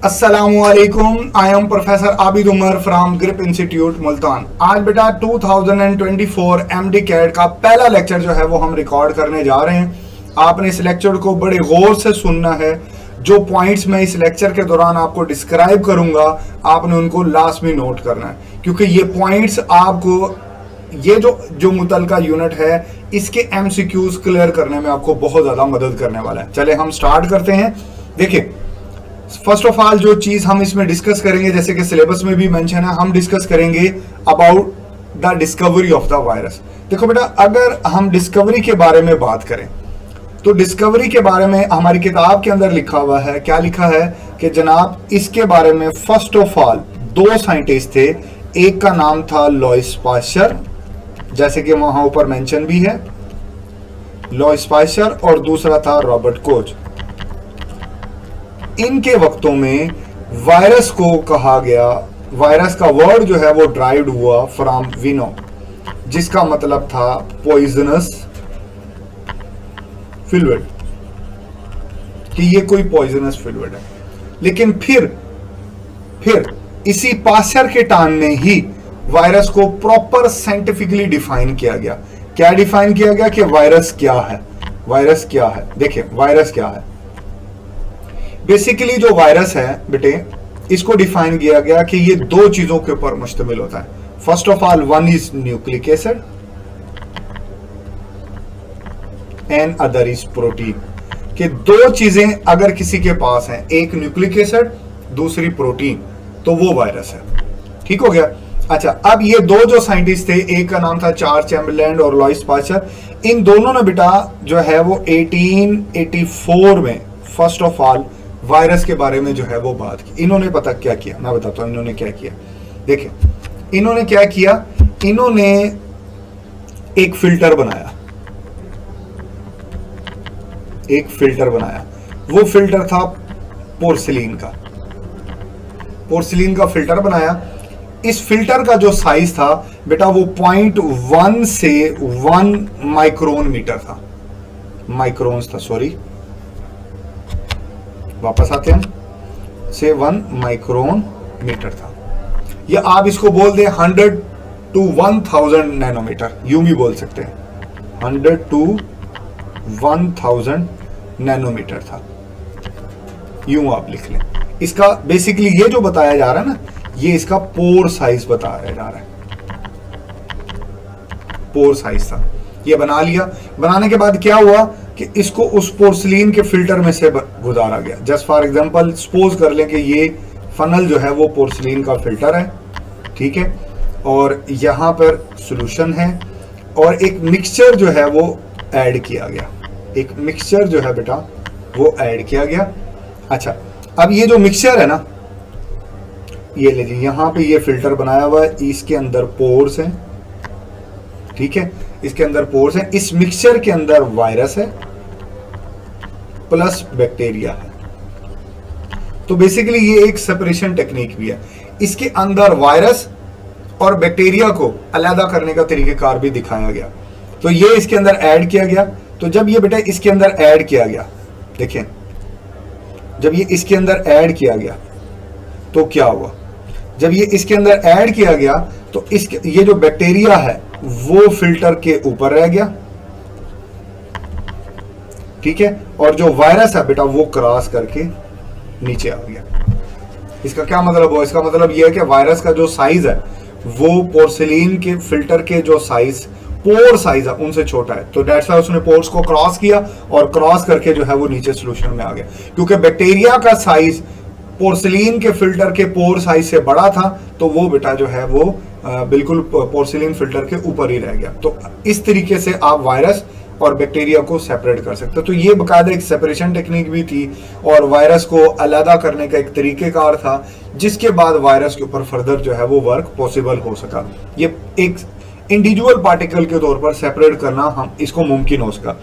अस्सलामुअलैकुम, I am professor Abid Umar from Grip institute Multan. आज बेटा 2024 एमडी कैट का पहला लेक्चर जो है वो हम रिकॉर्ड करने जा रहे हैं। आपने इस लेक्चर को बड़े गौर से सुनना है। जो पॉइंट्स मैं इस लेक्चर के दौरान आपको डिस्क्राइब करूंगा आपने उनको लास्ट में नोट करना है, क्योंकि ये पॉइंट्स आपको ये जो मुतलका यूनिट है इसके एमसीक्यूज क्लियर करने में आपको बहुत ज्यादा मदद करने वाला है। चले हम स्टार्ट करते हैं। देखिए, फर्स्ट ऑफ ऑल जो चीज हम इसमें डिस्कस करेंगे, जैसे कि सिलेबस में भी मेंशन है, हम डिस्कस करेंगे about the discovery of the virus. देखो बेटा, अगर हम डिस्कवरी के बारे में बात करें तो डिस्कवरी के बारे में हमारी किताब के अंदर लिखा हुआ है, क्या लिखा है कि जनाब इसके बारे में फर्स्ट ऑफ ऑल दो साइंटिस्ट थे। एक का नाम था लॉइस पास्चर, जैसे कि वहां ऊपर मेंशन भी है, लॉइस पास्चर, और दूसरा था रॉबर्ट कोच। इनके वक्तों में वायरस को कहा गया, वायरस का वर्ड जो है वो ड्राइव्ड हुआ फ्रॉम विनो, जिसका मतलब था पॉइजनस फ्लूइड, कि ये कोई पॉइजनस फ्लूइड है। लेकिन फिर इसी पास्चर के टाइम में ही वायरस को प्रॉपर साइंटिफिकली डिफाइन किया गया। क्या डिफाइन किया गया कि वायरस क्या है? वायरस क्या है? देखिए, वायरस क्या है। बेसिकली जो वायरस है बेटे, इसको डिफाइन किया गया कि ये दो चीजों के ऊपर मुश्तमिल होता है। First of all, one is nucleic acid and other is protein. कि दो चीजें अगर किसी के पास हैं, एक न्यूक्लिक एसिड दूसरी प्रोटीन, तो वो वायरस है। ठीक हो गया। अच्छा, अब ये दो जो साइंटिस्ट थे, एक का नाम था चार्ल्स चैम्बरलैंड और लॉइस पास्चर, इन दोनों ने बेटा जो है वो 1884 में फर्स्ट ऑफ ऑल वायरस के बारे में जो है वो बात की। इन्होंने पता क्या किया, मैं बताता हूं इन्होंने क्या किया। देखिए, इन्होंने क्या किया, इन्होंने एक फिल्टर बनाया, एक फिल्टर बनाया। वो फिल्टर था पोर्सिलीन का, पोर्सिलीन का फिल्टर बनाया। इस फिल्टर का जो साइज था बेटा वो 0.1 से 1 माइक्रोन मीटर था, माइक्रोन्स था, सॉरी, वापस आते हैं, से 1 माइक्रोन मीटर था। या आप इसको बोल दें 100 to 1000 नैनोमीटर, यूं भी बोल सकते हैं, 100 to 1000 नैनोमीटर था, यूं आप लिख लें। इसका बेसिकली ये जो बताया जा रहा है ना, ये इसका पोर साइज बताया जा रहा है, पोर साइज था। ये बना लिया। बनाने के बाद क्या हुआ कि इसको उस पोर्सिलीन के फिल्टर में से गुजारा गया। जस्ट फॉर एग्जांपल सपोज कर लें कि ये फनल जो है वो पोर्सिलीन का फिल्टर है, ठीक है, और यहां पर सॉल्यूशन है और एक मिक्सचर जो है वो ऐड किया गया, एक मिक्सचर जो है बेटा वो ऐड किया गया। अच्छा, अब ये जो मिक्सचर है ना, ये लीजिए, यहां पे ये फिल्टर बनाया हुआ है, इसके अंदर पोर्स हैं, ठीक है, इसके अंदर पोर्स हैं। इस मिक्सचर के अंदर वायरस है प्लस बैक्टीरिया है। तो बेसिकली ये एक सेपरेशन टेक्निक भी है। इसके अंदर वायरस और बैक्टीरिया को अलग करने का तरीकेकार भी दिखाया गया। तो ये इसके अंदर ऐड किया गया। तो जब ये बेटा इसके अंदर ऐड किया गया, देखें, जब ये इसके अंदर ऐड किया गया तो क्या हुआ, जब ये इसके अंदर ऐड किया गया तो ये जो बैक्टीरिया है वो फिल्टर के ऊपर रह गया, ठीक है, और जो वायरस है बेटा वो क्रॉस करके नीचे आ गया। इसका क्या मतलब हुआ? इसका मतलब यह है कि वायरस का जो साइज है वो पोर्सिलीन के फिल्टर के जो साइज, पोर साइज है, उनसे छोटा है। तो दैट्स व्हाई उसने पोर्स को क्रॉस किया और क्रॉस करके जो है वो नीचे सॉल्यूशन में आ गया। क्योंकि बैक्टीरिया का साइज पोर्सिलीन के फिल्टर के पोर साइज से बड़ा था, तो वो बेटा जो है वो बिल्कुल पोर्सिलीन फिल्टर के ऊपर ही रह गया। तो इस तरीके से आप वायरस और बैक्टीरिया को सेपरेट कर सकते हो। तो ये बाकायदा एक सेपरेशन टेक्निक भी थी और वायरस को अलग करने का एक तरीकेकार था, जिसके बाद वायरस के ऊपर फर्दर जो है वो वर्क पॉसिबल हो सका। ये एक इंडिविजुअल पार्टिकल के तौर पर सेपरेट करना हम इसको मुमकिन हो सका।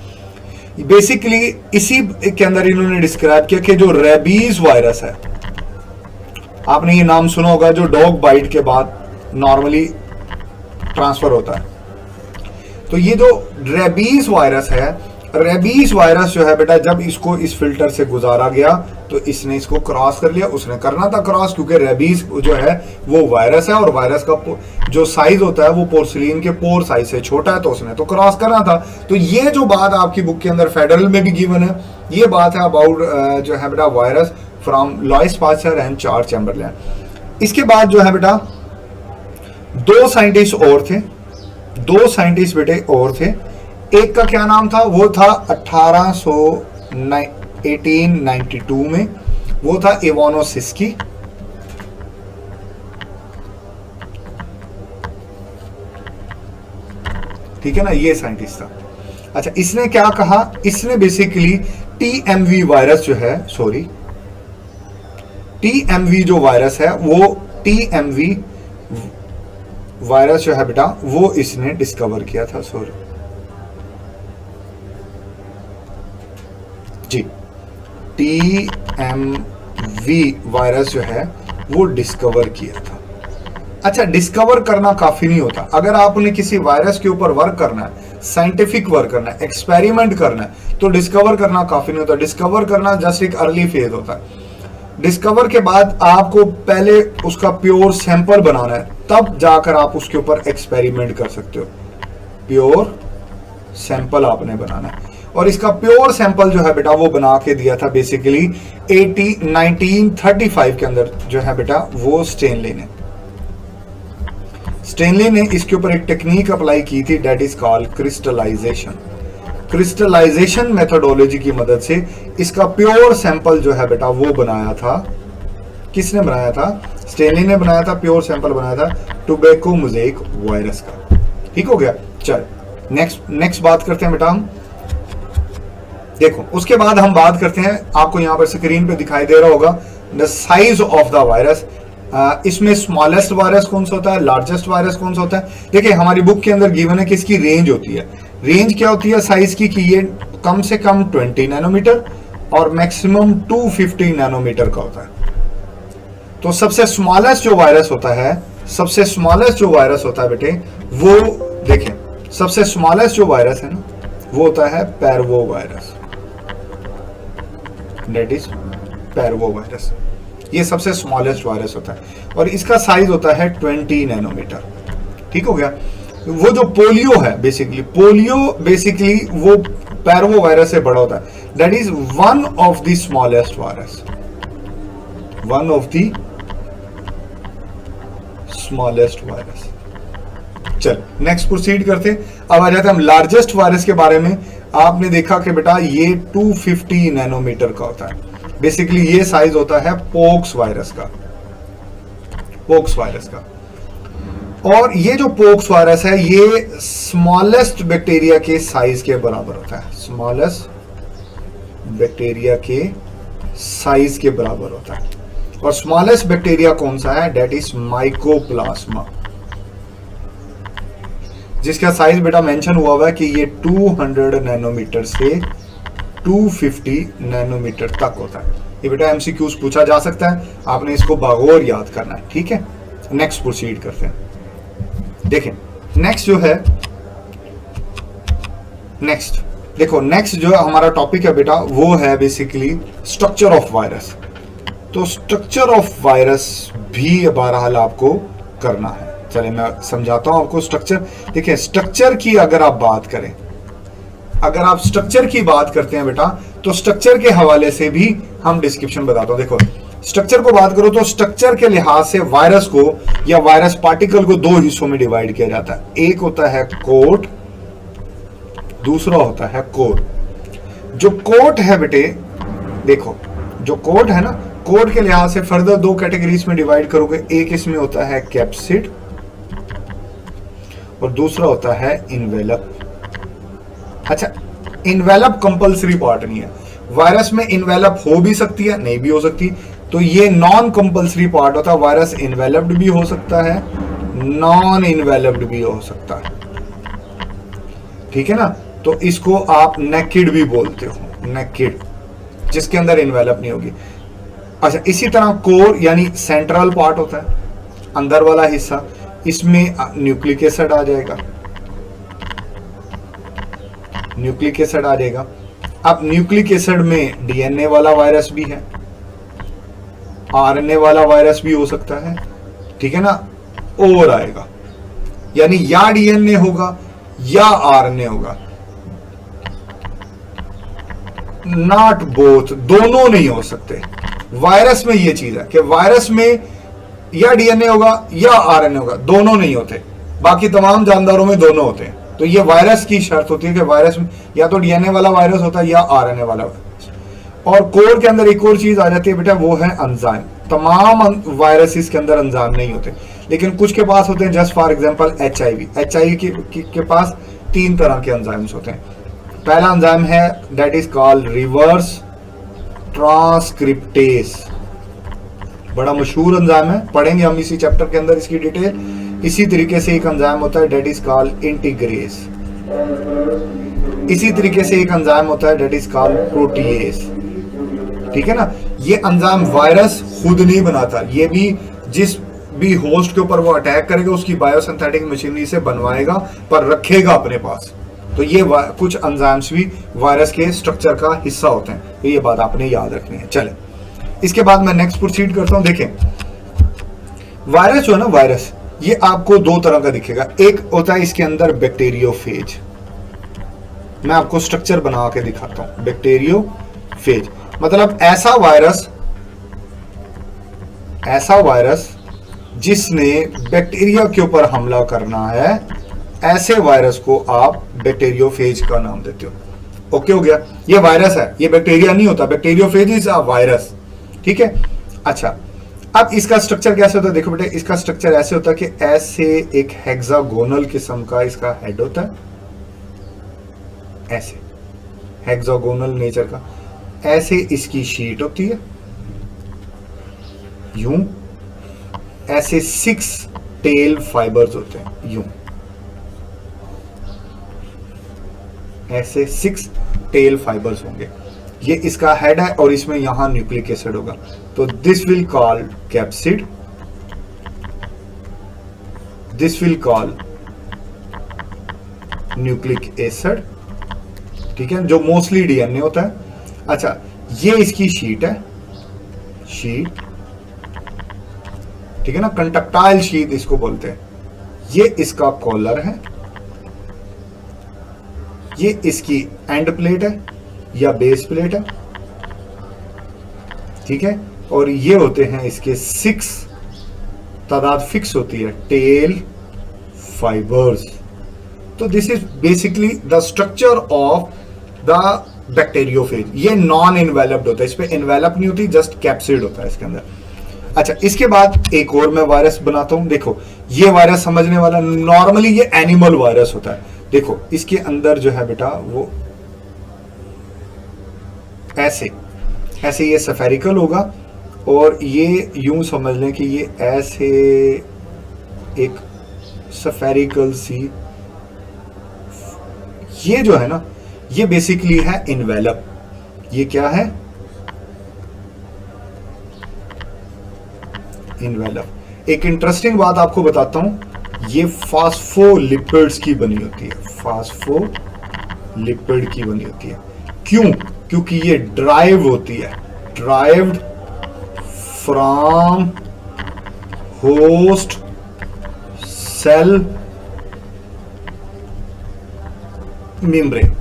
बेसिकली इसी के अंदर इन्होंने डिस्क्राइब किया कि जो रेबीज वायरस है, आपने ये नाम सुना होगा, जो डॉग बाइट के बाद नॉर्मली ट्रांसफर होता है। तो ये जो रेबीज वायरस है रेबीज वायरस जो है बेटा, जब इसको इस फिल्टर से गुजारा गया तो इसने इसको क्रॉस कर लिया। उसने करना था क्रॉस, क्योंकि रेबीज जो है वो वायरस है और वायरस का जो साइज होता है वो पोर्सिलीन के पोर साइज से छोटा है, तो उसने तो क्रॉस करना था। तो ये जो बात आपकी बुक के अंदर फेडरल में भी गिवन है, ये बात है अबाउट जो है बेटा virus from Louis Pasteur and Charles Chamberland. इसके बाद जो है बेटा दो साइंटिस्ट और थे, दो साइंटिस्ट बेटे और थे। एक का क्या नाम था, वो था 1892 में, वो था इवानो सिस्की। ठीक है ना, ये साइंटिस्ट था। अच्छा, इसने क्या कहा, इसने बेसिकली टीएमवी वायरस जो है, सॉरी टीएमवी जो वायरस है, वो टीएमवी वायरस जो है बेटा वो इसने डिस्कवर किया था। सॉरी जी, टीएमवी वायरस जो है वो डिस्कवर किया था। अच्छा, डिस्कवर करना काफी नहीं होता। अगर आपने किसी वायरस के ऊपर वर्क करना है, साइंटिफिक वर्क करना है, एक्सपेरिमेंट करना है, तो डिस्कवर करना काफी नहीं होता। डिस्कवर करना जस्ट एक अर्ली फेज होता है। डिस्कवर के बाद आपको पहले उसका प्योर सैंपल बनाना है, तब जाकर आप उसके ऊपर एक्सपेरिमेंट कर सकते हो। प्योर सैंपल आपने बनाना है, और इसका प्योर सैंपल जो है बेटा वो बना के दिया था बेसिकली 1935 के अंदर जो है बेटा वो स्टेनली ने इसके ऊपर एक टेक्निक अप्लाई की थी, that is called crystallization. Crystallization methodology की मदद से इसका प्योर सैंपल जो है बेटा वो बनाया था। किसने बनाया था? स्टेनली ने बनाया था। प्योर सैंपल बनाया था टोबैको मोज़ेक वायरस का। ठीक हो गया। चल नेक्स्ट बात करते हैं बेटा हम। देखो, उसके बाद हम बात करते हैं, आपको यहां पर स्क्रीन पे दिखाई दे रहा होगा the size of the virus. इसमें स्मॉलेस्ट वायरस कौन सा होता है, लार्जेस्ट वायरस कौन सा होता है? देखिए, हमारी बुक के अंदर गिवन है कि इसकी रेंज होती है। रेंज क्या होती है साइज की, कि ये कम से कम 20 नैनोमीटर और मैक्सिमम 250 नैनोमीटर का होता है। तो सबसे स्मॉलेस्ट जो वायरस होता है, सबसे स्मॉलेस्ट जो वायरस होता है बेटे, वो देखें, सबसे स्मॉलेस्ट जो वायरस है ना, वो होता है parvo virus. That is parvo virus. ये सबसे स्मॉलेस्ट वायरस होता है और इसका साइज होता है 20 नैनोमीटर। ठीक हो गया। वो जो पोलियो है बेसिकली वो पैरवो वायरस से बड़ा होता है। That is one of the smallest virus, one of the smallest virus. चल नेक्स्ट प्रोसीड करते। अब आ जाते हैं हम लार्जेस्ट वायरस के बारे में। आपने देखा कि बेटा ये 250 नैनोमीटर का होता है। बेसिकली ये साइज होता है पोक्स वायरस का, पोक्स वायरस का। और ये जो पोक्स वायरस है ये स्मॉलेस्ट बैक्टीरिया के साइज के बराबर होता है। स्मॉलेस्ट बैक्टीरिया के साइज के बराबर होता है। और स्मॉलेस्ट बैक्टीरिया कौन सा है? दैट इज माइकोप्लाज्मा, जिसका साइज बेटा मेंशन हुआ है कि ये 200 नैनोमीटर से 250 नैनोमीटर तक होता है। ये बेटा एमसीक्यूज पूछा जा सकता है, आपने इसको बागौर याद करना है। ठीक है, नेक्स्ट प्रोसीड करते हैं। देखें नेक्स्ट जो है, नेक्स्ट देखो, नेक्स्ट जो हमारा टॉपिक है बेटा वो है बेसिकली स्ट्रक्चर ऑफ वायरस। तो स्ट्रक्चर ऑफ वायरस भी बहरहाल आपको करना है। चलिए मैं समझाता हूं आपको स्ट्रक्चर। देखिए, स्ट्रक्चर की अगर आप बात करें, अगर आप स्ट्रक्चर की बात करते हैं बेटा, तो स्ट्रक्चर के हवाले से भी हम डिस्क्रिप्शन बताता हूं। देखो, स्ट्रक्चर को बात करो तो स्ट्रक्चर के लिहाज से वायरस को या वायरस पार्टिकल को दो हिस्सों में डिवाइड किया जाता है। एक होता है कोट, दूसरा होता है कोर। जो कोट है बेटे, देखो जो कोट है ना, कोट के लिहाज से फर्दर दो कैटेगरीज में डिवाइड करोगे। एक इसमें होता है कैप्सिड और दूसरा होता है इनवेलप। अच्छा, इनवेलप कंपलसरी पार्ट नहीं है। वायरस में इनवेलप हो भी सकती है, नहीं भी हो सकती, तो ये नॉन कंपलसरी पार्ट होता है। वायरस इनवेलप्ड भी हो सकता है, नॉन इनवेलप्ड भी हो सकता है। ठीक है ना, तो इसको आप नेकेड भी बोलते हो, नेकेड, जिसके अंदर इनवेलप नहीं होगी। अच्छा, इसी तरह कोर यानी सेंट्रल पार्ट होता है, अंदर वाला हिस्सा, इसमें न्यूक्लिक एसिड आ जाएगा। न्यूक्लिक एसिड आ जाएगा। अब न्यूक्लिक एसिड में डीएनए वाला वायरस भी है, आरएनए वाला वायरस भी हो सकता है, ठीक है ना, और आएगा, यानी या डीएनए होगा या आरएनए होगा, नॉट बोथ, दोनों नहीं हो सकते। वायरस में ये चीज है कि वायरस में या डीएनए होगा या आरएनए होगा, दोनों नहीं होते। बाकी तमाम जानदारों में दोनों होते हैं। तो ये वायरस की शर्त होती है कि वायरस में या तो डीएनए वाला वायरस होता है या आरएनए वाला वायरस। और कोर के अंदर एक और चीज आ जाती है बेटा, वो है एंजाइम। तमाम वायरसेस के अंदर एंजाइम नहीं होते, लेकिन कुछ के पास होते हैं। जस्ट फॉर एग्जांपल एचआईवी के पास 3 तरह के एंजाइम्स होते हैं। पहला एंजाइम है that is called reverse transcriptase, बड़ा मशहूर एंजाइम है, पढ़ेंगे हम इसी चैप्टर के अंदर इसकी डिटेल। इसी तरीके से एक एंजाइम होता है दैट इज कॉल्ड इंटीग्रेस। इसी तरीके से एक एंजाइम होता है दैट इज कॉल्ड प्रोटीएस, ठीक है ना। ये एंजाइम वायरस खुद नहीं बनाता, ये भी जिस भी होस्ट के ऊपर वो अटैक करेगा उसकी बायोसिंथेटिक मशीनरी से बनवाएगा, पर रखेगा अपने पास। तो ये कुछ एंजाइम्स भी वायरस के स्ट्रक्चर का हिस्सा होते हैं, तो ये बात आपने याद रखनी है। चले, इसके बाद मैं नेक्स्ट प्रोसीड करता हूं। देखें, वायरस जो है ना, वायरस ये आपको 2 तरह का दिखेगा। एक होता है इसके अंदर बैक्टीरियोफेज, मैं आपको स्ट्रक्चर बना के दिखाता हूं। बैक्टीरियोफेज मतलब ऐसा वायरस जिसने बैक्टीरिया के ऊपर हमला करना है, ऐसे वायरस को आप बैक्टीरियोफेज का नाम देते हो। ओके हो गया, ये वायरस है, ये बैक्टीरिया नहीं होता। बैक्टीरियोफेज इज अ वायरस, ठीक है। अच्छा, अब इसका स्ट्रक्चर कैसे होता है? देखो बेटे, इसका स्ट्रक्चर ऐसे होता है कि ऐसे एक हेक्सागोनल किस्म का इसका हेड होता है, ऐसे हेक्सागोनल नेचर का। ऐसे इसकी शीट होती है, यूं। ऐसे 6 टेल फाइबर्स होते हैं, यूं। ऐसे 6 टेल फाइबर्स होंगे। ये इसका हेड है और इसमें यहां न्यूक्लिक एसिड होगा, तो this will call capsid, this will call nucleic acid, ठीक है, जो मोस्टली डीएनए होता है। अच्छा, ये इसकी शीट है, शीट, ठीक है ना, कंडक्टाइल शीट इसको बोलते हैं। ये इसका कॉलर है, ये इसकी एंड प्लेट है या बेस प्लेट है, ठीक है। और ये होते हैं इसके 6 तादाद फिक्स होती है, टेल फाइबर्स। तो this is basically the structure of the bacteriophage. ये नॉन इन्वेलप्ड होता है, इस पे इन्वेलप नहीं होती, जस्ट कैप्सिड होता है इसके अंदर। अच्छा, इसके बाद एक और मैं वायरस बनाता हूं। देखो, ये वायरस समझने वाला, नॉर्मली ये एनिमल वायरस होता है। देखो, इसके अंदर जो है बेटा वो ऐसे ऐसे ये सफेरिकल होगा, और ये यूं समझ लें कि ये ऐसे एक सफेरिकल सी, ये जो है ना, ये बेसिकली है इन्वेलप। ये क्या है? इन्वेलप। एक इंटरेस्टिंग बात आपको बताता हूं, ये फास्फोलिपिड्स की बनी होती है, फास्फोलिपिड की बनी होती है। क्यों? क्योंकि ये ड्राइव होती है, derived from host cell membrane,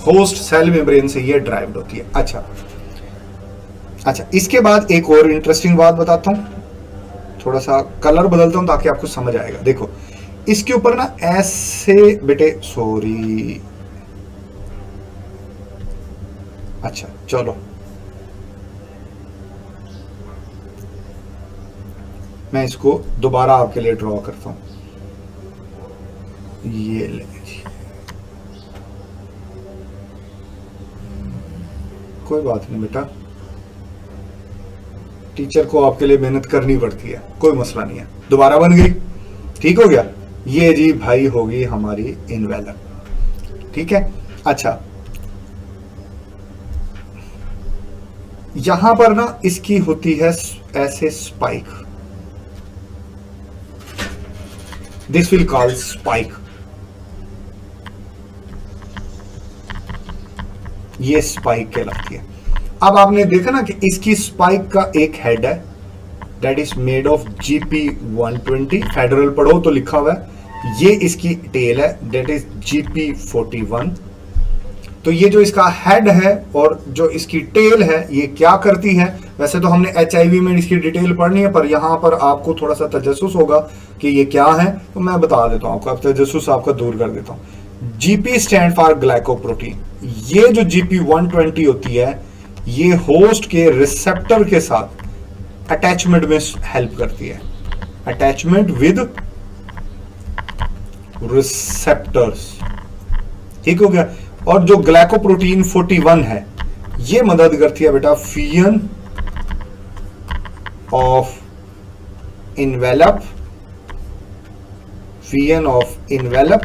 host cell membrane से ये ड्राइव्ड होती है। अच्छा, इसके बाद एक और इंटरेस्टिंग बात बताता हूं, थोड़ा सा कलर बदलता हूं ताकि आपको समझ आएगा। देखो, इसके ऊपर ना ऐसे बेटे, सॉरी, अच्छा चलो, मैं इसको दोबारा आपके लिए ड्रॉ करता हूं। ये ले जी, कोई बात नहीं बेटा, टीचर को आपके लिए मेहनत करनी पड़ती है, कोई मसला नहीं है। दोबारा बन गई, ठीक हो गया। ये जी भाई होगी हमारी इन्वेलप, ठीक है। अच्छा, यहां पर ना इसकी होती है ऐसे spike, this will call spike. ये स्पाइक कहलाती है। अब आपने देखा ना कि इसकी स्पाइक का एक हेड है, that is made of GP120, federal पढ़ो तो लिखा हुआ है। ये इसकी टेल है, दैट इज GP41। तो ये जो इसका हेड है और जो इसकी टेल है ये क्या करती है, वैसे तो हमने HIV में इसकी डिटेल पढ़नी है, पर यहां पर आपको थोड़ा सा तजस्सुस होगा कि ये क्या है, तो मैं बता देता हूं आपको, अब तजस्सुस आपका दूर कर देता हूं। GP stand for glycoprotein. ये जो GP120 होती है ये होस्ट के रिसेप्टर के साथ अटैचमेंट में हेल्प करती है, अटैचमेंट विद रिसेप्टर्स, ठीक हो गया। और जो ग्लाइकोप्रोटीन 41 है ये मदद करती है बेटा fusion of envelope, fusion of envelope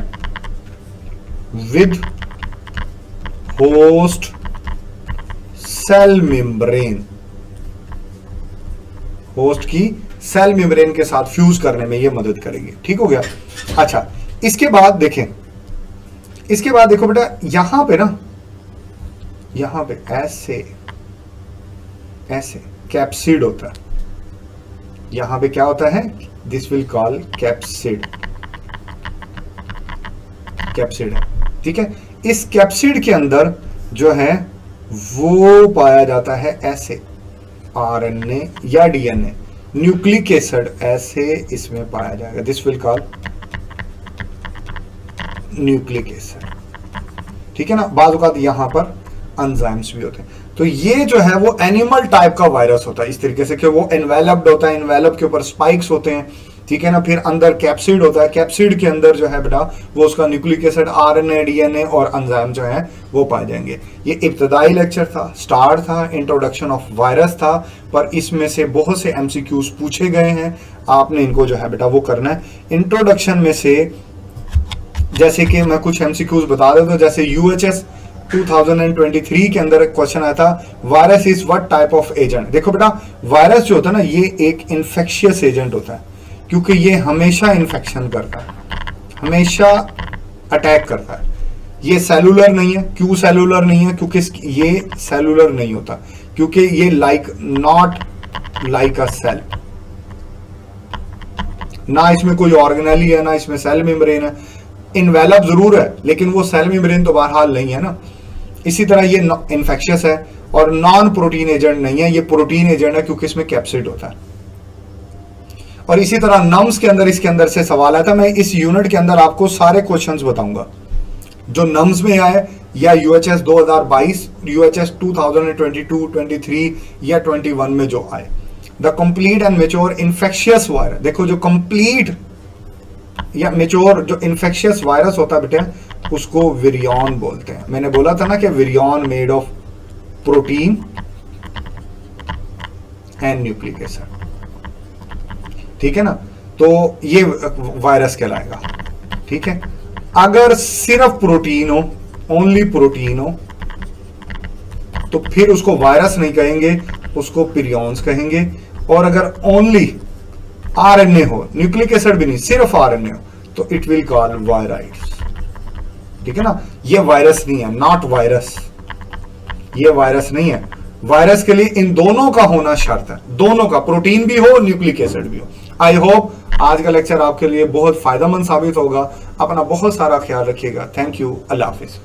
with host cell membrane, host की सेल मेम्ब्रेन के साथ फ्यूज करने में ये मदद करेगी, ठीक हो गया। अच्छा, इसके बाद देखें, इसके बाद देखो बेटा यहां पे ना, यहां पे ऐसे ऐसे कैप्सिड होता है, यहां पे क्या होता है, this will call capsid, capsid है, ठीक है। इस कैप्सिड के अंदर जो है वो पाया जाता है ऐसे RNA या DNA, न्यूक्लिक एसिड ऐसे इसमें पाया जाएगा, this will call nucleic acid, ठीक है ना। बाद औक़ात यहां पर एंजाइम्स भी होते हैं। तो ये जो है वो एनिमल टाइप का वायरस होता है इस तरीके से कि वो एनवेलप्ड होता है, एनवेलप के ऊपर स्पाइक्स होते हैं, ठीक है ना। फिर अंदर कैप्सिड होता है, कैप्सिड के अंदर जो है बेटा वो उसका न्यूक्लिक एसिड, RNA, DNA और एंजाइम जो है वो पाए जाएंगे। ये इब्तदाई लेक्चर था, स्टार्ट था, इंट्रोडक्शन ऑफ वायरस था, पर इसमें से बहुत से MCQs पूछे गए हैं, आपने इनको जो है बेटा वो करना है। इंट्रोडक्शन में से जैसे कि मैं कुछ MCQs बता देता हूं, जैसे UHS 2023 के अंदर एक क्वेश्चन आया था, virus is what type of agent. देखो बेटा वायरस जो होता है ना ये एक इन्फेक्शियस एजेंट होता है, क्योंकि ये हमेशा इन्फेक्शन करता है, हमेशा अटैक करता है। ये सेलुलर नहीं है, क्यों सेलुलर नहीं है, क्योंकि ये सेलुलर नहीं होता, क्योंकि ये नॉट लाइक अ सेल, ना इसमें कोई ऑर्गेनेली है, ना इसमें सेल मेम्ब्रेन है। इन्वेलप जरूर है लेकिन वो सेल मेम्ब्रेन तो बहरहाल नहीं है ना। इसी तरह ये इन्फेक्शियस है और नॉन प्रोटीन एजेंट नहीं है, ये प्रोटीन एजेंट है क्योंकि इसमें कैप्सिड होता है। और इसी तरह नम्स के अंदर, इसके अंदर से सवाल आया था, मैं इस यूनिट के अंदर आपको सारे क्वेश्चंस बताऊंगा जो नम्स में आए, या UHS 2022, UHS 2022, 23 या 21 में जो आए। The complete and mature infectious virus, देखो जो कंप्लीट या मेच्योर जो इन्फेक्शियस वायरस होता है बेटे उसको विरियन बोलते हैं। मैंने बोला था ना कि virion made of protein and nucleic acid, ठीक है ना। तो ये वायरस कहलाएगा, ठीक है। अगर सिर्फ प्रोटीन हो, ओनली प्रोटीन हो, तो फिर उसको वायरस नहीं कहेंगे, उसको पिरियंस कहेंगे। और अगर ओनली RNA हो, न्यूक्लिक एसिड भी नहीं, सिर्फ RNA हो, तो इट विल कॉल वायराइड्स, ठीक है ना। ये वायरस नहीं है, नॉट वायरस, ये वायरस नहीं है। वायरस के लिए इन दोनों का होना शर्त है, दोनों का, प्रोटीन भी हो, न्यूक्लिक एसिड भी हो। आई होप आज का लेक्चर आपके लिए बहुत फायदेमंद साबित होगा। अपना बहुत सारा ख्याल रखिएगा। Thank you, Allah Hafiz.